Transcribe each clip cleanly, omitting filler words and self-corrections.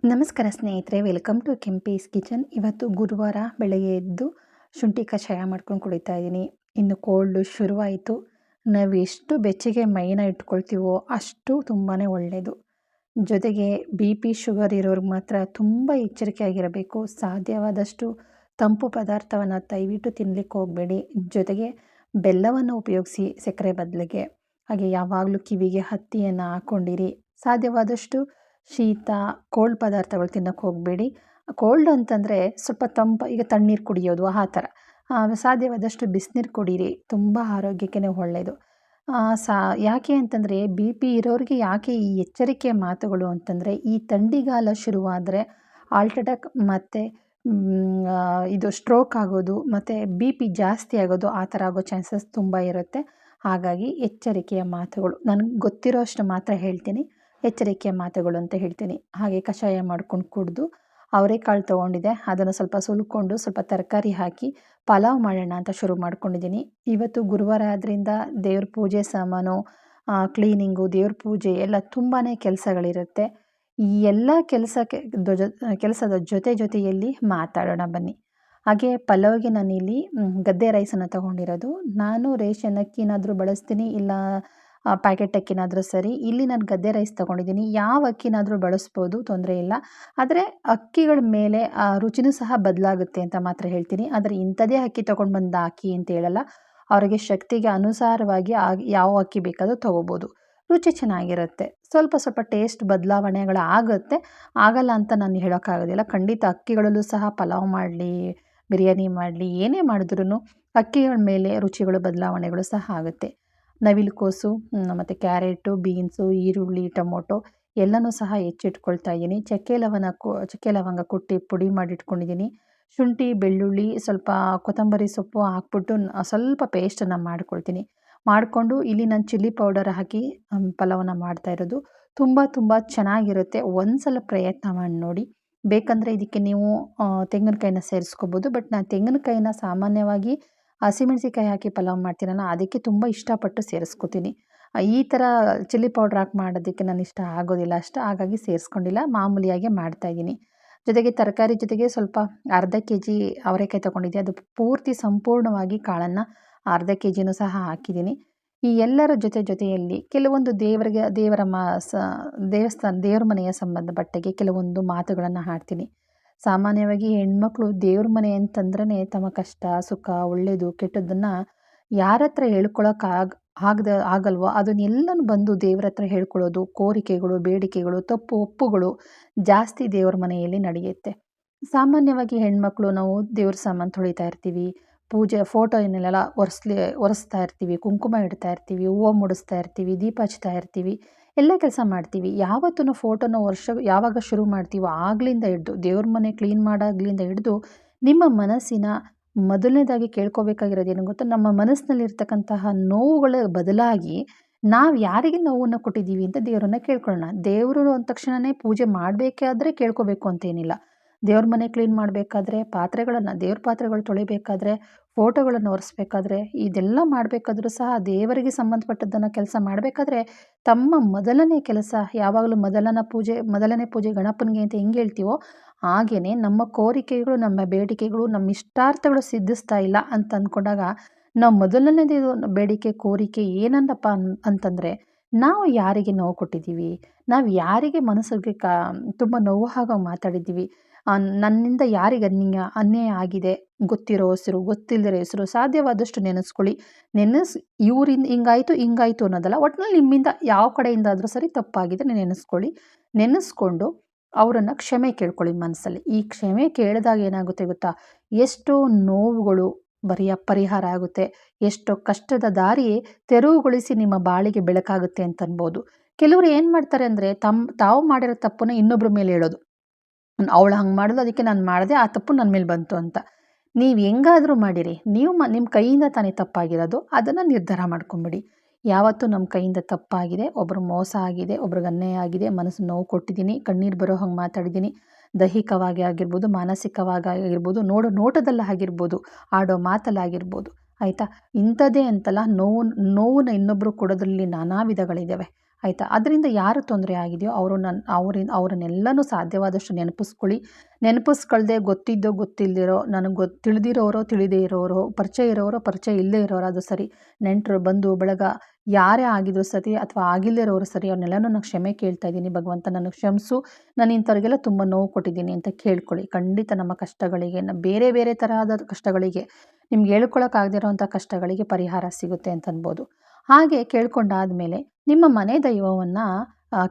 ನಮಸ್ಕಾರ ಸ್ನೇಹಿತರೆ, welcome to Kempee's kitchen. ಇವತ್ತು ಗುರುವಾರ ಬೆಳಗ್ಗೆ ಎದ್ದು ಶುಂಠಿ ಕಷಾಯ ಮಾಡ್ಕೊಂಡು ಕುಡಿತಾ ಇದ್ದೀನಿ. ಇನ್ನು ಕೋಲ್ಡು ಶುರುವಾಯಿತು. ನಾವು ಎಷ್ಟು ಬೆಚ್ಚಗೆ ಮೈನ ಇಟ್ಕೊಳ್ತೀವೋ ಅಷ್ಟು ತುಂಬಾ ಒಳ್ಳೆಯದು. ಜೊತೆಗೆ ಬಿ ಪಿ ಶುಗರ್ ಇರೋರಿಗೆ ಮಾತ್ರ ತುಂಬ ಎಚ್ಚರಿಕೆಯಾಗಿರಬೇಕು. ಸಾಧ್ಯವಾದಷ್ಟು ತಂಪು ಪದಾರ್ಥವನ್ನು ದಯವಿಟ್ಟು ತಿನ್ನಲಿಕ್ಕೆ ಹೋಗಬೇಡಿ. ಜೊತೆಗೆ ಬೆಲ್ಲವನ್ನು ಉಪಯೋಗಿಸಿ ಸಕ್ಕರೆ ಬದಲಿಗೆ. ಹಾಗೆ ಯಾವಾಗಲೂ ಕಿವಿಗೆ ಹತ್ತಿಯನ್ನು ಹಾಕ್ಕೊಂಡಿರಿ. ಸಾಧ್ಯವಾದಷ್ಟು ಶೀತ ಕೋಲ್ಡ್ ಪದಾರ್ಥಗಳು ತಿನ್ನೋಕ್ಕೆ ಹೋಗಬೇಡಿ. ಕೋಲ್ಡ್ ಅಂತಂದರೆ ಸ್ವಲ್ಪ ಈಗ ತಣ್ಣೀರು ಕುಡಿಯೋದು ಆ ಥರ. ಸಾಧ್ಯವಾದಷ್ಟು ಬಿಸಿನೀರು ಕುಡೀರಿ, ತುಂಬ ಆರೋಗ್ಯಕ್ಕೆ ಒಳ್ಳೆಯದು. ಯಾಕೆ ಅಂತಂದರೆ ಬಿ ಪಿ ಇರೋರಿಗೆ ಯಾಕೆ ಈ ಎಚ್ಚರಿಕೆಯ ಮಾತುಗಳು ಅಂತಂದರೆ, ಈ ಥಂಡಿಗಾಲ ಶುರುವಾದರೆ ಹಾರ್ಟ್ ಅಟ್ಯಾಕ್ ಮತ್ತು ಇದು ಸ್ಟ್ರೋಕ್ ಆಗೋದು ಮತ್ತು ಬಿ ಪಿ ಜಾಸ್ತಿ ಆಗೋದು ಆ ಥರ ಆಗೋ ಚಾನ್ಸಸ್ ತುಂಬ ಇರುತ್ತೆ. ಹಾಗಾಗಿ ಎಚ್ಚರಿಕೆಯ ಮಾತುಗಳು ನನಗೆ ಗೊತ್ತಿರೋ ಅಷ್ಟು ಮಾತ್ರ ಹೇಳ್ತೀನಿ. ಎಚ್ಚರಿಕೆಯ ಮಾತುಗಳು ಅಂತ ಹೇಳ್ತೀನಿ. ಹಾಗೆ ಕಷಾಯ ಮಾಡ್ಕೊಂಡು ಕುಡಿದು ಅವರೆಕಾಳು ತೊಗೊಂಡಿದ್ದೆ, ಅದನ್ನು ಸ್ವಲ್ಪ ಸುಲ್ಕೊಂಡು ಸ್ವಲ್ಪ ತರಕಾರಿ ಹಾಕಿ ಪಲಾವ್ ಮಾಡೋಣ ಅಂತ ಶುರು ಮಾಡ್ಕೊಂಡಿದ್ದೀನಿ. ಇವತ್ತು ಗುರುವಾರ ಆದ್ದರಿಂದ ದೇವ್ರ ಪೂಜೆ ಸಾಮಾನು, ಕ್ಲೀನಿಂಗು, ದೇವ್ರ ಪೂಜೆ ಎಲ್ಲ ತುಂಬಾ ಕೆಲಸಗಳಿರುತ್ತೆ. ಈ ಎಲ್ಲ ಕೆಲಸದ ಜೊತೆಯಲ್ಲಿ ಮಾತಾಡೋಣ ಬನ್ನಿ. ಹಾಗೆ ಪಲಾವ್ಗೆ ನಾನಿಲ್ಲಿ ಗದ್ದೆ ರೈಸನ್ನು ತೊಗೊಂಡಿರೋದು. ನಾನು ರೇಷನ್ ಅಕ್ಕಿನಾದರೂ ಬಳಸ್ತೀನಿ, ಇಲ್ಲ ಪ್ಯಾಕೆಟ್ ಅಕ್ಕಿನಾದರೂ ಸರಿ. ಇಲ್ಲಿ ನಾನು ಗದ್ದೆ ರೈಸ್ ತೊಗೊಂಡಿದ್ದೀನಿ. ಯಾವ ಅಕ್ಕಿನಾದರೂ ಬಳಸ್ಬೋದು, ತೊಂದರೆ ಇಲ್ಲ. ಆದರೆ ಅಕ್ಕಿಗಳ ಮೇಲೆ ರುಚಿನೂ ಸಹ ಬದಲಾಗುತ್ತೆ ಅಂತ ಮಾತ್ರ ಹೇಳ್ತೀನಿ. ಆದರೆ ಇಂಥದ್ದೇ ಅಕ್ಕಿ ತೊಗೊಂಡು ಬಂದು ಹಾಕಿ ಅಂತ ಹೇಳಲ್ಲ. ಅವರಿಗೆ ಶಕ್ತಿಗೆ ಅನುಸಾರವಾಗಿ ಯಾವ ಅಕ್ಕಿ ಬೇಕಾದರೂ ತೊಗೋಬೋದು. ರುಚಿ ಚೆನ್ನಾಗಿರುತ್ತೆ. ಸ್ವಲ್ಪ ಟೇಸ್ಟ್ ಬದಲಾವಣೆಗಳು ಆಗಲ್ಲ ಅಂತ ನಾನು ಹೇಳೋಕ್ಕಾಗೋದಿಲ್ಲ. ಖಂಡಿತ ಅಕ್ಕಿಗಳಲ್ಲೂ ಸಹ ಪಲಾವ್ ಮಾಡಲಿ, ಬಿರಿಯಾನಿ ಮಾಡಲಿ, ಏನೇ ಮಾಡಿದ್ರೂ ಅಕ್ಕಿಗಳ ಮೇಲೆ ರುಚಿಗಳು ಬದಲಾವಣೆಗಳು ಸಹ ಆಗುತ್ತೆ. ನವಿಲುಕೋಸು ಮತ್ತು ಕ್ಯಾರೆಟು, ಬೀನ್ಸು, ಈರುಳ್ಳಿ, ಟೊಮೊಟೊ ಎಲ್ಲನೂ ಸಹ ಹೆಚ್ಚಿಟ್ಕೊಳ್ತಾ ಇದ್ದೀನಿ. ಚಕ್ಕೆ ಲವಂಗ ಕುಟ್ಟಿ ಪುಡಿ ಮಾಡಿಟ್ಕೊಂಡಿದ್ದೀನಿ. ಶುಂಠಿ, ಬೆಳ್ಳುಳ್ಳಿ, ಸ್ವಲ್ಪ ಕೊತ್ತಂಬರಿ ಸೊಪ್ಪು ಹಾಕ್ಬಿಟ್ಟು ಸ್ವಲ್ಪ ಪೇಸ್ಟನ್ನು ಮಾಡ್ಕೊಳ್ತೀನಿ. ಮಾಡಿಕೊಂಡು ಇಲ್ಲಿ ನಾನು ಚಿಲ್ಲಿ ಪೌಡರ್ ಹಾಕಿ ಪಲಾವನ್ನ ಮಾಡ್ತಾ ಇರೋದು. ತುಂಬ ಚೆನ್ನಾಗಿರುತ್ತೆ. ಒಂದು ಸಲ ಪ್ರಯತ್ನ ಮಾಡಿ ನೋಡಿ. ಬೇಕಂದರೆ ಇದಕ್ಕೆ ನೀವು ತೆಂಗಿನಕಾಯಿನ ಸೇರಿಸ್ಕೋಬೋದು. ಬಟ್ ನಾನು ತೆಂಗಿನಕಾಯಿನ ಸಾಮಾನ್ಯವಾಗಿ ಹಸಿಮೆಣಸಿಕಾಯಿ ಹಾಕಿ ಪಲಾವ್ ಮಾಡ್ತೀನಲ್ಲ, ಅದಕ್ಕೆ ತುಂಬ ಇಷ್ಟಪಟ್ಟು ಸೇರಿಸ್ಕೋತೀನಿ. ಈ ಥರ ಚಿಲ್ಲಿ ಪೌಡ್ರ್ ಹಾಕಿ ಮಾಡೋದಕ್ಕೆ ನಾನು ಇಷ್ಟ ಆಗೋದಿಲ್ಲ ಅಷ್ಟು, ಹಾಗಾಗಿ ಸೇರಿಸ್ಕೊಂಡಿಲ್ಲ. ಮಾಮೂಲಿಯಾಗೆ ಮಾಡ್ತಾಯಿದ್ದೀನಿ. ಜೊತೆಗೆ ತರಕಾರಿ ಜೊತೆಗೆ ಸ್ವಲ್ಪ ಅರ್ಧ ಕೆಜಿ ಅವರೆಕಾಯಿ ತೊಗೊಂಡಿದ್ದೆ. ಅದು ಪೂರ್ತಿ ಸಂಪೂರ್ಣವಾಗಿ ಕಾಳನ್ನು ಅರ್ಧ ಕೆಜಿನೂ ಸಹ ಹಾಕಿದ್ದೀನಿ. ಈ ಎಲ್ಲರ ಜೊತೆಯಲ್ಲಿ ಕೆಲವೊಂದು ದೇವರ ದೇವ್ರ ಮನೆಯ ಸಂಬಂಧಪಟ್ಟಗೆ ಕೆಲವೊಂದು ಮಾತುಗಳನ್ನು ಹಾಡ್ತೀನಿ. ಸಾಮಾನ್ಯವಾಗಿ ಹೆಣ್ಮಕ್ಳು ದೇವ್ರ ಮನೆ ಅಂತಂದ್ರೆ ತಮ್ಮ ಕಷ್ಟ ಸುಖ ಒಳ್ಳೆಯದು ಕೆಟ್ಟದ್ದನ್ನು ಯಾರ ಹತ್ರ ಆಗಲ್ವೋ ಅದನ್ನೆಲ್ಲನೂ ಬಂದು ದೇವ್ರ ಹತ್ರ ಹೇಳ್ಕೊಳ್ಳೋದು. ಕೋರಿಕೆಗಳು, ಬೇಡಿಕೆಗಳು, ತಪ್ಪು ಒಪ್ಪುಗಳು ಜಾಸ್ತಿ ದೇವ್ರ ಮನೆಯಲ್ಲಿ ನಡೆಯುತ್ತೆ. ಸಾಮಾನ್ಯವಾಗಿ ಹೆಣ್ಮಕ್ಳು ನಾವು ದೇವ್ರ ಸಾಮಾನು ತೊಳಿತಾ ಇರ್ತೀವಿ, ಪೂಜೆ ಫೋಟೋನೆಲ್ಲ ಒರೆಸ್ತಾ ಇರ್ತೀವಿ, ಕುಂಕುಮ ಇಡ್ತಾ ಇರ್ತೀವಿ, ಹೂವು ಮುಡಿಸ್ತಾ ಇರ್ತೀವಿ, ದೀಪ ಹಚ್ತಾ ಇರ್ತೀವಿ, ಎಲ್ಲ ಕೆಲಸ ಮಾಡ್ತೀವಿ. ಯಾವತ್ತೂ ಫೋಟೋನ ಯಾವಾಗ ಶುರು ಮಾಡ್ತೀವೋ ಆಗ್ಲಿಂದ ಹಿಡ್ದು ದೇವ್ರ ಮನೆ ಕ್ಲೀನ್ ಮಾಡಾಗ್ಲಿಂದ ಹಿಡಿದು ನಿಮ್ಮ ಮನಸ್ಸಿನ ಮೊದಲನೇದಾಗಿ ಕೇಳ್ಕೊಬೇಕಾಗಿರೋದು ಏನು ಗೊತ್ತಾ, ನಮ್ಮ ಮನಸ್ಸಿನಲ್ಲಿರ್ತಕ್ಕಂತಹ ನೋವುಗಳ ಬದಲಾಗಿ ನಾವು ಯಾರಿಗೆ ನೋವನ್ನು ಕೊಟ್ಟಿದ್ದೀವಿ ಅಂತ ದೇವರನ್ನ ಕೇಳ್ಕೊಳ್ಳೋಣ. ದೇವರು ಅಂದ ತಕ್ಷಣವೇ ಪೂಜೆ ಮಾಡಬೇಕಾದ್ರೆ ಕೇಳ್ಕೋಬೇಕು ಅಂತೇನಿಲ್ಲ. ದೇವ್ರ ಮನೆ ಕ್ಲೀನ್ ಮಾಡಬೇಕಾದ್ರೆ ದೇವ್ರ ಪಾತ್ರೆಗಳು ತೊಳಿಬೇಕಾದ್ರೆ, ಫೋಟೋಗಳನ್ನು ಒರೆಸ್ಬೇಕಾದ್ರೆ, ಇದೆಲ್ಲ ಮಾಡಬೇಕಾದ್ರೂ ಸಹ ದೇವರಿಗೆ ಸಂಬಂಧಪಟ್ಟದ್ದನ್ನು ಕೆಲಸ ಮಾಡಬೇಕಾದ್ರೆ ತಮ್ಮ ಮೊದಲನೇ ಕೆಲಸ ಯಾವಾಗಲೂ ಮೊದಲನೇ ಪೂಜೆ ಗಣಪನಿಗೆ ಅಂತ ಹೆಂಗೆ ಹೇಳ್ತೀವೋ ಹಾಗೆಯೇ ನಮ್ಮ ಕೋರಿಕೆಗಳು, ನಮ್ಮ ಬೇಡಿಕೆಗಳು, ನಮ್ಮ ಇಷ್ಟಾರ್ಥಗಳು ಸಿದ್ಧಿಸ್ತಾ ಇಲ್ಲ ಅಂತ ಅಂದ್ಕೊಂಡಾಗ ನಾವು ಮೊದಲನೇದು ಬೇಡಿಕೆ ಕೋರಿಕೆ ಏನನ್ನಪ್ಪ ಅಂತಂದರೆ, ನಾವು ಯಾರಿಗೆ ನೋವು ಕೊಟ್ಟಿದ್ದೀವಿ, ನಾವು ಯಾರಿಗೆ ಮನಸ್ಸಿಗೆ ತುಂಬ ನೋವು ಆಗೋ ಮಾತಾಡಿದ್ದೀವಿ, ನನ್ನಿಂದ ಯಾರಿಗೆ ಅನ್ಯಾಯ ಆಗಿದೆ, ಗೊತ್ತಿರೋ ಹೆಸರು ಗೊತ್ತಿಲ್ಲದಿರೋ ಹೆಸರು ಸಾಧ್ಯವಾದಷ್ಟು ನೆನೆಸ್ಕೊಳ್ಳಿ. ಇವರಿಂದ ಹಿಂಗಾಯಿತು ಅನ್ನೋದಲ್ಲ, ಒಟ್ಟಿನಲ್ಲಿ ನಿಮ್ಮಿಂದ ಯಾವ ಕಡೆಯಿಂದಾದರೂ ಸರಿ ತಪ್ಪಾಗಿದ್ರೆ ನೆನೆಸ್ಕೊಂಡು ಅವರನ್ನು ಕ್ಷಮೆ ಕೇಳ್ಕೊಳ್ಳಿ ಮನಸ್ಸಲ್ಲಿ. ಈ ಕ್ಷಮೆ ಕೇಳಿದಾಗ ಏನಾಗುತ್ತೆ ಗೊತ್ತಾ, ಎಷ್ಟೋ ನೋವುಗಳು ಪರಿಹಾರ ಆಗುತ್ತೆ, ಎಷ್ಟೋ ಕಷ್ಟದ ದಾರಿ ತೆರವುಗೊಳಿಸಿ ನಿಮ್ಮ ಬಾಳಿಗೆ ಬೆಳಕಾಗುತ್ತೆ ಅಂತ ಅನ್ಬೋದು. ಕೆಲವರು ಏನು ಮಾಡ್ತಾರೆ ಅಂದರೆ ತಾವು ಮಾಡಿರೋ ತಪ್ಪನ್ನು ಇನ್ನೊಬ್ಬರ ಮೇಲೆ ಹೇಳೋದು. ಅವಳು ಹಂಗೆ ಮಾಡಿದ್ಲು ಅದಕ್ಕೆ ನಾನು ಮಾಡಿದೆ, ಆ ತಪ್ಪು ನನ್ನ ಮೇಲೆ ಬಂತು ಅಂತ. ನೀವು ಹೆಂಗಾದರೂ ಮಾಡಿರಿ, ನಿಮ್ಮ ಕೈಯಿಂದ ತಾನೇ ತಪ್ಪಾಗಿರೋದು, ಅದನ್ನು ನಿರ್ಧಾರ ಮಾಡ್ಕೊಂಬಿಡಿ. ಯಾವತ್ತೂ ನಮ್ಮ ಕೈಯಿಂದ ತಪ್ಪಾಗಿದೆ, ಒಬ್ಬರು ಮೋಸ ಆಗಿದೆ, ಒಬ್ರಿಗೆ ಅನ್ಯಾಯ ಆಗಿದೆ, ಮನಸ್ಸು ನೋವು ಕೊಟ್ಟಿದ್ದೀನಿ, ಕಣ್ಣೀರು ಬರೋ ಹಂಗೆ ಮಾತಾಡಿದ್ದೀನಿ, ದೈಹಿಕವಾಗಿ ಆಗಿರ್ಬೋದು, ಮಾನಸಿಕವಾಗಿ ಆಗಿರ್ಬೋದು, ನೋಡೋ ನೋಟದಲ್ಲಿ ಆಗಿರ್ಬೋದು, ಆಡೋ ಮಾತಲ್ಲಾಗಿರ್ಬೋದು, ಆಯಿತಾ. ಇಂಥದ್ದೇ ಅಂತಲ್ಲ, ನೋವನ್ನ ಇನ್ನೊಬ್ಬರು ಕೊಡೋದ್ರಲ್ಲಿ ನಾನಾ ವಿಧಗಳಿದ್ದಾವೆ. ಆಯಿತಾ. ಅದರಿಂದ ಯಾರು ತೊಂದರೆ ಆಗಿದೆಯೋ ಅವರನ್ನೆಲ್ಲನೂ ಸಾಧ್ಯವಾದಷ್ಟು ನೆನಪಿಸ್ಕೊಳ್ದೆ ಗೊತ್ತಿದ್ದೋ ಗೊತ್ತಿಲ್ಲದಿರೋ, ನನಗೆ ತಿಳಿದಿರೋರೋ ತಿಳಿದೇ ಇರೋರೋ, ಪರಿಚಯ ಇರೋರೋ ಪರಿಚಯ ಇಲ್ಲದೇ ಇರೋರು ಅದು ಸರಿ, ನೆಂಟರು ಬಂಧು ಬಳಗ ಯಾರೇ ಆಗಿದ್ರು ಸರಿ ಅಥವಾ ಆಗಿಲ್ಲದೇ ಇರೋರು ಸರಿ, ಅವ್ರನ್ನೆಲ್ಲನೂ ನಾನು ಕ್ಷಮೆ ಕೇಳ್ತಾ ಇದ್ದೀನಿ ಭಗವಂತ, ನನಗೆ ಕ್ಷಮಿಸು, ನಾನು ಇಂಥವ್ರಿಗೆಲ್ಲ ತುಂಬ ನೋವು ಕೊಟ್ಟಿದ್ದೀನಿ ಅಂತ ಕೇಳ್ಕೊಳ್ಳಿ. ಖಂಡಿತ ನಮ್ಮ ಕಷ್ಟಗಳಿಗೆ, ಬೇರೆ ಬೇರೆ ತರಹದ ಕಷ್ಟಗಳಿಗೆ, ನಿಮ್ಗೆ ಹೇಳ್ಕೊಳಕ್ಕಾಗದೇ ಇರೋವಂಥ ಕಷ್ಟಗಳಿಗೆ ಪರಿಹಾರ ಸಿಗುತ್ತೆ ಅಂತ ಅನ್ಬೋದು. ಹಾಗೆ ಕೇಳ್ಕೊಂಡಾದಮೇಲೆ ನಿಮ್ಮ ಮನೆ ದೈವವನ್ನು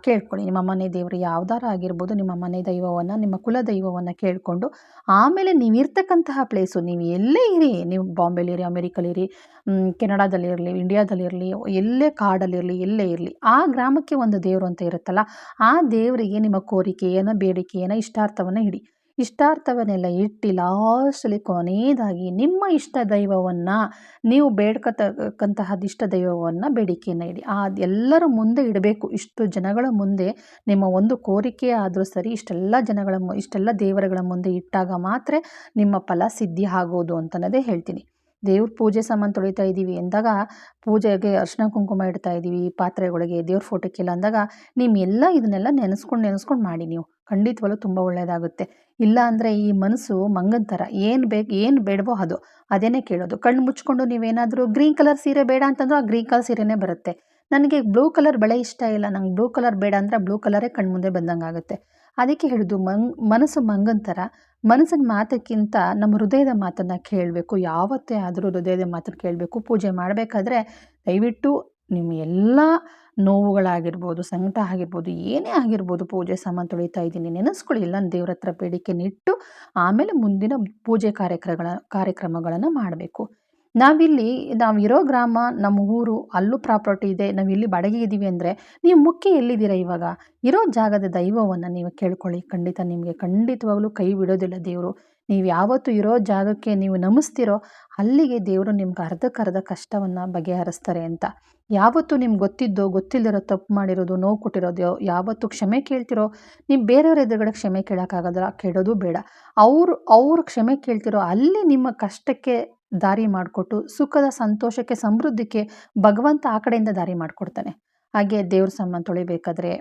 ಕೇಳ್ಕೊಳ್ಳಿ. ನಿಮ್ಮ ಮನೆ ದೇವರು ಯಾವ್ದಾರ ಆಗಿರ್ಬೋದು, ನಿಮ್ಮ ಮನೆ ದೈವವನ್ನು, ನಿಮ್ಮ ಕುಲ ದೈವವನ್ನು ಕೇಳಿಕೊಂಡು ಆಮೇಲೆ ನೀವಿರ್ತಕ್ಕಂತಹ ಪ್ಲೇಸು, ನೀವು ಎಲ್ಲೇ ಇರಿ, ನೀವು ಬಾಂಬೆಲಿರಿ, ಅಮೇರಿಕಲಿರಿ, ಕೆನಡಾದಲ್ಲಿರಲಿ, ಇಂಡಿಯಾದಲ್ಲಿರಲಿ, ಎಲ್ಲೇ ಕಾಡಲ್ಲಿರಲಿ, ಎಲ್ಲೇ ಇರಲಿ, ಆ ಗ್ರಾಮಕ್ಕೆ ಒಂದು ದೇವರು ಅಂತ ಇರುತ್ತಲ್ಲ, ಆ ದೇವರಿಗೆ ನಿಮ್ಮ ಕೋರಿಕೆಯನ್ನು, ಬೇಡಿಕೆಯನ್ನು, ಇಷ್ಟಾರ್ಥವನ್ನು ಇಡಿ. ಇಷ್ಟಾರ್ಥವನ್ನೆಲ್ಲ ಇಟ್ಟು ಲಾಸ್ಟಲ್ಲಿ ಕೊನೆಯದಾಗಿ ನಿಮ್ಮ ಇಷ್ಟ ದೈವವನ್ನು, ನೀವು ಬೇಡ್ಕತಕ್ಕಂತಹದ್ದು ಇಷ್ಟ ದೈವವನ್ನು ಬೇಡಿಕೆಯನ್ನು ಇಡಿ. ಎಲ್ಲರ ಮುಂದೆ ಇಡಬೇಕು. ಇಷ್ಟು ಜನಗಳ ಮುಂದೆ ನಿಮ್ಮ ಒಂದು ಕೋರಿಕೆ ಆದರೂ ಸರಿ, ಇಷ್ಟೆಲ್ಲ ದೇವರುಗಳ ಮುಂದೆ ಇಟ್ಟಾಗ ಮಾತ್ರ ನಿಮ್ಮ ಫಲ ಸಿದ್ಧಿ ಆಗೋದು ಅಂತನದೇ ಹೇಳ್ತೀನಿ. ದೇವ್ರ ಪೂಜೆ ಸಾಮಾನು ತೊಳಿತಾ ಇದ್ದೀವಿ ಅಂದಾಗ, ಪೂಜೆಗೆ ಅರಿಶಿನ ಕುಂಕುಮ ಇಡ್ತಾ ಇದ್ದೀವಿ ಪಾತ್ರೆಗಳಿಗೆ, ದೇವ್ರ ಫೋಟೋಕ್ಕೆಲ್ಲ ಅಂದಾಗ, ಇದನ್ನೆಲ್ಲ ನೆನೆಸ್ಕೊಂಡು ಮಾಡಿ. ನೀವು ಖಂಡಿತವಾಗ್ಲೂ ತುಂಬ ಒಳ್ಳೆಯದಾಗುತ್ತೆ. ಇಲ್ಲ ಅಂದರೆ ಈ ಮನಸ್ಸು ಮಂಗನ ಥರ, ಏನು ಬೇಡವೋ ಅದೇನೇ ಕೇಳೋದು. ಕಣ್ಣು ಮುಚ್ಕೊಂಡು ನೀವೇನಾದರೂ ಗ್ರೀನ್ ಕಲರ್ ಸೀರೆ ಬೇಡ ಅಂತಂದ್ರೆ ಆ ಗ್ರೀನ್ ಕಲರ್ ಸೀರೆನೇ ಬರುತ್ತೆ. ನನಗೆ ಬ್ಲೂ ಕಲರ್ ಬಳೆ ಇಷ್ಟ ಇಲ್ಲ, ನಂಗೆ ಬ್ಲೂ ಕಲರ್ ಬೇಡ ಅಂದರೆ ಬ್ಲೂ ಕಲರೇ ಕಣ್ಮುಂದೆ ಬಂದಂಗೆ ಆಗುತ್ತೆ. ಅದಕ್ಕೆ ಹೇಳೋದು, ಮನಸ್ಸು ಮಂಗನ ಥರ, ಮನಸ್ಸಿನ ಮಾತಕ್ಕಿಂತ ನಮ್ಮ ಹೃದಯದ ಮಾತನ್ನು ಕೇಳಬೇಕು. ಯಾವತ್ತೇ ಆದರೂ ಹೃದಯದ ಮಾತನ್ನು ಕೇಳಬೇಕು. ಪೂಜೆ ಮಾಡಬೇಕಾದ್ರೆ ದಯವಿಟ್ಟು ನಿಮ್ಮ ಎಲ್ಲ ನೋವುಗಳಾಗಿರ್ಬೋದು, ಸಂಕಟ ಆಗಿರ್ಬೋದು, ಏನೇ ಆಗಿರ್ಬೋದು, ಪೂಜೆ ಸಾಮಾನು ತೊಳಿತಾ ಇದ್ದೀನಿ ನೆನೆಸ್ಕೊಳ್ಳಿ. ಇಲ್ಲ ದೇವ್ರ ಹತ್ರ ಬೇಡಿಕೆನಿಟ್ಟು ಆಮೇಲೆ ಮುಂದಿನ ಪೂಜೆ ಕಾರ್ಯಕ್ರಮಗಳನ್ನು ಮಾಡಬೇಕು. ನಾವಿರೋ ಗ್ರಾಮ, ನಮ್ಮ ಊರು, ಅಲ್ಲೂ ಪ್ರಾಪರ್ಟಿ ಇದೆ, ನಾವಿಲ್ಲಿ ಬಾಡಿಗೆ ಇದ್ದೀವಿ ಅಂದರೆ ನೀವು ಮುಖ್ಯ ಎಲ್ಲಿದ್ದೀರಾ? ಇವಾಗ ಇರೋ ಜಾಗದ ದೈವವನ್ನು ನೀವು ಕೇಳ್ಕೊಳ್ಳಿ. ನಿಮಗೆ ಖಂಡಿತವಾಗ್ಲೂ ಕೈ ಬಿಡೋದಿಲ್ಲ ದೇವರು. ನೀವು ಯಾವತ್ತು ಇರೋ ಜಾಗಕ್ಕೆ ನೀವು ನಮಿಸ್ತಿರೋ ಅಲ್ಲಿಗೆ ದೇವರು ನಿಮ್ಗೆ ಅರ್ಧಕ್ಕರ್ಧ ಕಷ್ಟವನ್ನು ಬಗೆಹರಿಸ್ತಾರೆ ಅಂತ. ಯಾವತ್ತು ನಿಮ್ಗೆ ಗೊತ್ತಿಲ್ಲದಿರೋ ತಪ್ಪು ಮಾಡಿರೋದು, ನೋವು ಕೊಟ್ಟಿರೋದು, ಯಾವತ್ತು ಕ್ಷಮೆ ಕೇಳ್ತಿರೋ, ನೀವು ಬೇರೆಯವ್ರ ಎದುರುಗಡೆ ಕ್ಷಮೆ ಕೇಳೋಕ್ಕಾಗೋದಿಲ್ಲ, ಕೇಳೋದು ಬೇಡ. ಅವರು ಕ್ಷಮೆ ಕೇಳ್ತಿರೋ ಅಲ್ಲಿ ನಿಮ್ಮ ಕಷ್ಟಕ್ಕೆ ದಾರಿ ಮಾಡಿಕೊಟ್ಟು, ಸುಖದ ಸಂತೋಷಕ್ಕೆ ಸಮೃದ್ಧಿಗೆ ಭಗವಂತ ಆ ಕಡೆಯಿಂದ ದಾರಿ ಮಾಡಿಕೊಡ್ತಾನೆ. ಹಾಗೆ ದೇವ್ರ ಸಾಮಾನು ತೊಳಿಬೇಕಾದ್ರೆ,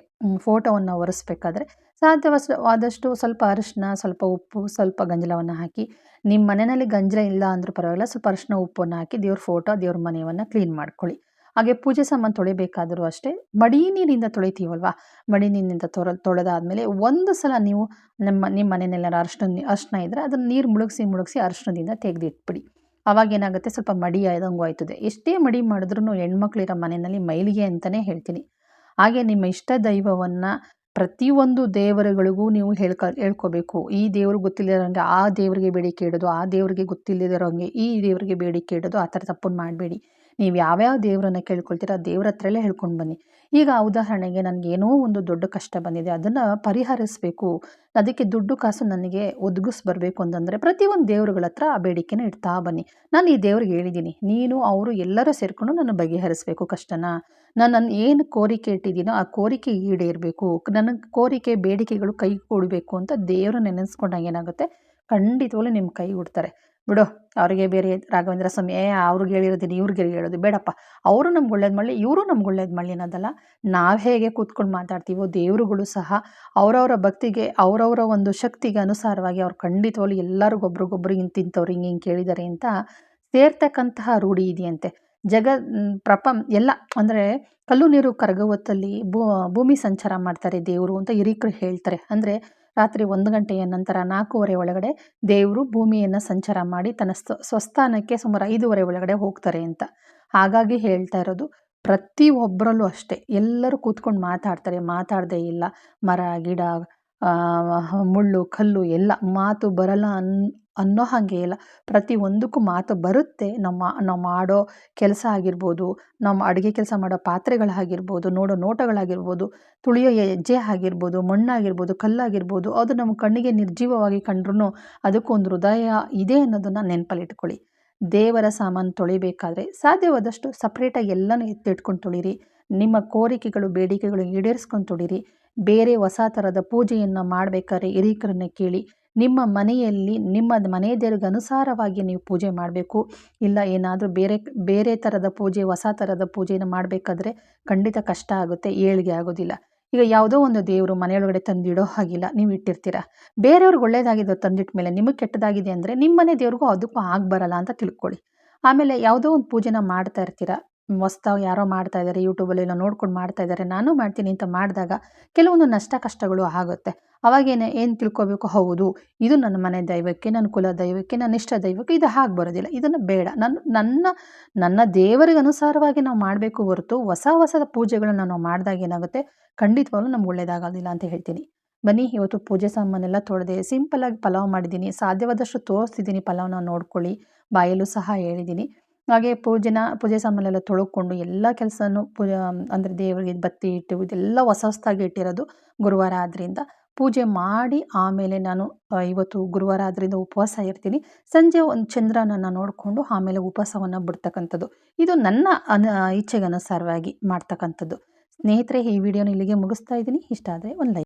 ಫೋಟೋವನ್ನು ಒರೆಸ್ಬೇಕಾದ್ರೆ ಸಾಧ್ಯವಾದಷ್ಟು ಸ್ವಲ್ಪ ಅರಿಶಿನ, ಸ್ವಲ್ಪ ಉಪ್ಪು, ಸ್ವಲ್ಪ ಗಂಜಲವನ್ನು ಹಾಕಿ, ನಿಮ್ಮ ಮನೆಯಲ್ಲಿ ಗಂಜಲ ಇಲ್ಲ ಅಂದರೂ ಪರವಾಗಿಲ್ಲ, ಸ್ವಲ್ಪ ಅರಿಶಿನ ಉಪ್ಪನ್ನು ಹಾಕಿ ದೇವ್ರ ಫೋಟೋ, ದೇವ್ರ ಮನೆಯನ್ನು ಕ್ಲೀನ್ ಮಾಡ್ಕೊಳ್ಳಿ. ಹಾಗೆ ಪೂಜೆ ಸಾಮಾನು ತೊಳಿಬೇಕಾದರೂ ಅಷ್ಟೇ ಮಡಿ ನೀರಿನಿಂದ ತೊಳಿತೀವಲ್ವ, ಮಡಿ ನೀರಿನಿಂದ ತೊಳೆದಾದ್ಮೇಲೆ ಒಂದು ಸಲ ನೀವು ನಿಮ್ಮ ಮನೆಯಲ್ಲೆಲ್ಲ ಅರಿಶಿನ ಇದ್ದರೆ ಅದನ್ನು ನೀರು ಮುಳುಗಿಸಿ ಅರಿಶಿನದಿಂದ ತೆಗೆದಿಟ್ಬಿಡಿ. ಅವಾಗೇನಾಗುತ್ತೆ, ಸ್ವಲ್ಪ ಮಡಿ ಆಯ್ದಂಗೂ ಆಯ್ತದೆ. ಎಷ್ಟೇ ಮಡಿ ಮಾಡಿದ್ರೂ ಹೆಣ್ಮಕ್ಳಿರೋ ಮನೆಯಲ್ಲಿ ಮೈಲಿಗೆ ಅಂತಲೇ ಹೇಳ್ತೀನಿ. ಹಾಗೆ ನಿಮ್ಮ ಇಷ್ಟ ದೈವವನ್ನು ಪ್ರತಿಯೊಂದು ದೇವರುಗಳಿಗೂ ನೀವು ಹೇಳ್ಕೋಬೇಕು. ಈ ದೇವ್ರಿಗೆ ಗೊತ್ತಿಲ್ಲದಿರೋಂಗೆ ಆ ದೇವರಿಗೆ ಬೇಡಿಕೆ ಇಡೋದು, ಆ ದೇವರಿಗೆ ಗೊತ್ತಿಲ್ಲದಿರೋಂಗೆ ಈ ದೇವರಿಗೆ ಬೇಡಿಕೆ ಇಡೋದು, ಆ ಥರ ತಪ್ಪನ್ನು ಮಾಡಬೇಡಿ. ನೀವು ಯಾವ್ಯಾವ ದೇವರನ್ನು ಕೇಳ್ಕೊಳ್ತೀರೋ ಆ ದೇವ್ರ ಹತ್ರಲ್ಲೇ ಹೇಳ್ಕೊಂಡು ಬನ್ನಿ. ಈಗ ಉದಾಹರಣೆಗೆ ನನಗೇನೋ ಒಂದು ದೊಡ್ಡ ಕಷ್ಟ ಬಂದಿದೆ, ಅದನ್ನು ಪರಿಹರಿಸಬೇಕು, ಅದಕ್ಕೆ ದುಡ್ಡು ಕಾಸು ನನಗೆ ಒದಗಿಸ್ಬರ್ಬೇಕು ಅಂತಂದರೆ ಪ್ರತಿಯೊಂದು ದೇವರುಗಳ ಹತ್ರ ಆ ಬೇಡಿಕೆನ ಇಡ್ತಾ ಬನ್ನಿ. ನಾನು ಈ ದೇವ್ರಿಗೆ ಹೇಳಿದ್ದೀನಿ, ನೀನು ಅವರು ಎಲ್ಲರೂ ಸೇರಿಕೊಂಡು ನನ್ನ ಬಗೆಹರಿಸಬೇಕು ಕಷ್ಟನ. ನಾನು ಏನು ಕೋರಿಕೆ ಇಟ್ಟಿದ್ದೀನೋ ಆ ಕೋರಿಕೆ ಈಡೇರಬೇಕು, ನನ್ನ ಕೋರಿಕೆ ಬೇಡಿಕೆಗಳು ಕೈ ಕೊಡಬೇಕು ಅಂತ ದೇವರು ನೆನೆಸ್ಕೊಂಡಾಗ ಏನಾಗುತ್ತೆ, ಖಂಡಿತವಾಗ್ಲೂ ನಿಮ್ಮ ಕೈ ಕೊಡ್ತಾರೆ. ಬಿಡು, ಅವರಿಗೆ ಬೇರೆ ರಾಘವೇಂದ್ರ ಸ್ವಾಮಿ ಅವ್ರಿಗೆ ಹೇಳಿರೋದೀನಿ ಇವ್ರಿಗೆ ಹೇಳೋದು ಬೇಡಪ್ಪ, ಅವರು ನಮ್ಗೆ ಒಳ್ಳೇದು ಮಾಡಲಿ, ಇವರು ನಮ್ಗೆ ಒಳ್ಳೇದು ಮಾಡಲಿ ಅನ್ನೋದಲ್ಲ. ನಾವು ಹೇಗೆ ಕೂತ್ಕೊಂಡು ಮಾತಾಡ್ತೀವೋ ದೇವರುಗಳು ಸಹ ಅವರವರ ಭಕ್ತಿಗೆ, ಅವರವರ ಒಂದು ಶಕ್ತಿಗೆ ಅನುಸಾರವಾಗಿ ಅವ್ರು ಖಂಡಿತವಾಗ್ಲೂ ಎಲ್ಲರಿಗೂ ಒಬ್ರಿಗೊಬ್ರು ಇಂತಿಂಥವ್ರು ಹಿಂಗೆ ಕೇಳಿದ್ದಾರೆ ಅಂತ ಸೇರ್ತಕ್ಕಂತಹ ರೂಢಿ ಇದೆಯಂತೆ. ಎಲ್ಲ ಅಂದರೆ ಕಲ್ಲು ನೀರು ಕರಗುವತ್ತಲ್ಲಿ ಭೂಮಿ ಸಂಚಾರ ಮಾಡ್ತಾರೆ ದೇವರು ಅಂತ ಹಿರೀಕರು ಹೇಳ್ತಾರೆ. ಅಂದರೆ ರಾತ್ರಿ 1 ಗಂಟೆಯ ನಂತರ 4:15 ಒಳಗಡೆ ದೇವರು ಭೂಮಿಯನ್ನು ಸಂಚಾರ ಮಾಡಿ ತನ್ನ ಸ್ವಸ್ಥಾನಕ್ಕೆ ಸುಮಾರು 5:15 ಒಳಗಡೆ ಹೋಗ್ತಾರೆ ಅಂತ. ಹಾಗಾಗಿ ಹೇಳ್ತಾ ಇರೋದು, ಪ್ರತಿಯೊಬ್ಬರಲ್ಲೂ ಅಷ್ಟೇ ಎಲ್ಲರೂ ಕೂತ್ಕೊಂಡು ಮಾತಾಡದೇ ಇಲ್ಲ. ಮರ ಗಿಡ, ಮುಳ್ಳು ಕಲ್ಲು ಎಲ್ಲ ಮಾತು ಬರಲ್ಲ ಅನ್ನೋ ಹಾಗೆ ಇಲ್ಲ. ಪ್ರತಿಯೊಂದಕ್ಕೂ ಮಾತು ಬರುತ್ತೆ. ನಾವು ಮಾಡೋ ಕೆಲಸ ಆಗಿರ್ಬೋದು, ನಮ್ಮ ಅಡುಗೆ ಕೆಲಸ ಮಾಡೋ ಪಾತ್ರೆಗಳಾಗಿರ್ಬೋದು, ನೋಡೋ ನೋಟಗಳಾಗಿರ್ಬೋದು, ತುಳಿಯೋ ಹೆಜ್ಜೆ ಆಗಿರ್ಬೋದು, ಮಣ್ಣಾಗಿರ್ಬೋದು, ಕಲ್ಲಾಗಿರ್ಬೋದು, ಅದು ನಮ್ಮ ಕಣ್ಣಿಗೆ ನಿರ್ಜೀವವಾಗಿ ಕಂಡ್ರೂ ಅದಕ್ಕೊಂದು ಹೃದಯ ಇದೆ ಅನ್ನೋದನ್ನು ನೆನಪಲ್ಲಿಟ್ಕೊಳ್ಳಿ. ದೇವರ ಸಾಮಾನು ತೊಳಿಬೇಕಾದ್ರೆ ಸಾಧ್ಯವಾದಷ್ಟು ಸಪ್ರೇಟಾಗಿ ಎಲ್ಲನೂ ಎತ್ತಿಟ್ಕೊಂಡು ತೊಳಿರಿ. ನಿಮ್ಮ ಕೋರಿಕೆಗಳು ಬೇಡಿಕೆಗಳು ಈಡೇರಿಸ್ಕೊಂಡು ತೊಳಿರಿ. ಬೇರೆ ಹೊಸ ಥರದ ಪೂಜೆಯನ್ನು ಮಾಡಬೇಕಾದ್ರೆ ಹಿರೀಕರನ್ನ ಕೇಳಿ ನಿಮ್ಮ ಮನೆಯಲ್ಲಿ ನಿಮ್ಮ ಮನೆ ದೇವ್ರಿಗೆ ಅನುಸಾರವಾಗಿ ನೀವು ಪೂಜೆ ಮಾಡಬೇಕು. ಇಲ್ಲ ಏನಾದರೂ ಬೇರೆ ಬೇರೆ ಥರದ ಪೂಜೆ, ಹೊಸ ಥರದ ಪೂಜೆನ ಮಾಡಬೇಕಾದ್ರೆ ಖಂಡಿತ ಕಷ್ಟ ಆಗುತ್ತೆ, ಏಳಿಗೆ ಆಗೋದಿಲ್ಲ. ಈಗ ಯಾವುದೋ ಒಂದು ದೇವರು ಮನೆಯೊಳಗಡೆ ತಂದಿಡೋ ಹಾಗಿಲ್ಲ, ನೀವು ಇಟ್ಟಿರ್ತೀರ. ಬೇರೆಯವ್ರಿಗೆ ಒಳ್ಳೇದಾಗಿದೆ ತಂದಿಟ್ಟ ಮೇಲೆ ನಿಮಗೆ ಕೆಟ್ಟದಾಗಿದೆ ಅಂದರೆ ನಿಮ್ಮ ಮನೆ ದೇವ್ರಿಗೂ ಅದಕ್ಕೂ ಬರಲ್ಲ ಅಂತ ತಿಳ್ಕೊಳ್ಳಿ. ಆಮೇಲೆ ಯಾವುದೋ ಒಂದು ಪೂಜೆನ ಮಾಡ್ತಾ ಇರ್ತೀರ, ಹೊಸ್ದಾಗಿ ಯಾರೋ ಮಾಡ್ತಾ ಇದ್ದಾರೆ, ಯೂಟ್ಯೂಬಲ್ಲೆಲ್ಲ ನೋಡ್ಕೊಂಡು ಮಾಡ್ತಾ ಇದ್ದಾರೆ, ನಾನು ಮಾಡ್ತೀನಿ ಅಂತ ಮಾಡಿದಾಗ ಕೆಲವೊಂದು ನಷ್ಟ ಕಷ್ಟಗಳು ಆಗುತ್ತೆ. ಅವಾಗೇನೆ ಏನು ತಿಳ್ಕೊಬೇಕು, ಹೌದು ಇದು ನನ್ನ ಮನೆ ದೈವಕ್ಕೆ, ನನ್ನ ಕುಲ ದೈವಕ್ಕೆ, ನನ್ನ ಇಷ್ಟ ದೈವಕ್ಕೆ ಇದು ಹಾಗೆ ಬರೋದಿಲ್ಲ, ಇದನ್ನು ಬೇಡ, ನನ್ನ ನನ್ನ ದೇವರಿಗೆ ಅನುಸಾರವಾಗಿ ನಾವು ಮಾಡಬೇಕು ಹೊರತು ಹೊಸ ಪೂಜೆಗಳನ್ನ ನಾವು ಮಾಡಿದಾಗ ಏನಾಗುತ್ತೆ, ಖಂಡಿತವಾಗ್ಲೂ ನಮ್ಗೆ ಒಳ್ಳೇದಾಗೋದಿಲ್ಲ ಅಂತ ಹೇಳ್ತೀನಿ. ಬನ್ನಿ, ಇವತ್ತು ಪೂಜೆ ಸಾಮಾನೆಲ್ಲ ತೊಳೆದೆ ಸಿಂಪಲ್ಲಾಗಿ ಪಲಾವ್ ಮಾಡಿದ್ದೀನಿ. ಸಾಧ್ಯವಾದಷ್ಟು ತೋರಿಸ್ತಿದ್ದೀನಿ, ಪಲಾವ್ನ ನೋಡ್ಕೊಳ್ಳಿ, ಬಾಯಲ್ಲೂ ಸಹ ಹೇಳಿದ್ದೀನಿ. ಹಾಗೆ ಪೂಜೆ ಸಾಮಾನೆಲ್ಲ ತೊಳ್ಕೊಂಡು ಎಲ್ಲ ಕೆಲಸನೂ ಅಂದರೆ ದೇವರಿಗೆ ಬತ್ತಿ ಇಟ್ಟು ಇದೆಲ್ಲ ಹೊಸದಾಗಿ ಇಟ್ಟಿರೋದು ಗುರುವಾರ ಆದ್ದರಿಂದ ಪೂಜೆ ಮಾಡಿ ಆಮೇಲೆ ನಾನು ಇವತ್ತು ಗುರುವಾರ ಆದ್ದರಿಂದ ಉಪವಾಸ ಇರ್ತೀನಿ. ಸಂಜೆ ಒಂದು ಚಂದ್ರನನ್ನು ನೋಡಿಕೊಂಡು ಆಮೇಲೆ ಉಪವಾಸವನ್ನು ಬಿಡ್ತಕ್ಕಂಥದ್ದು. ಇದು ನನ್ನ ಇಚ್ಛೆಗೆ ಅನುಸಾರವಾಗಿ ಮಾಡ್ತಕ್ಕಂಥದ್ದು. ಸ್ನೇಹಿತರೆ, ಈ ವಿಡಿಯೋನ ಇಲ್ಲಿಗೆ ಮುಗಿಸ್ತಾ ಇದ್ದೀನಿ. ಇಷ್ಟ ಆದರೆ ಒಂದು ಲೈಕ್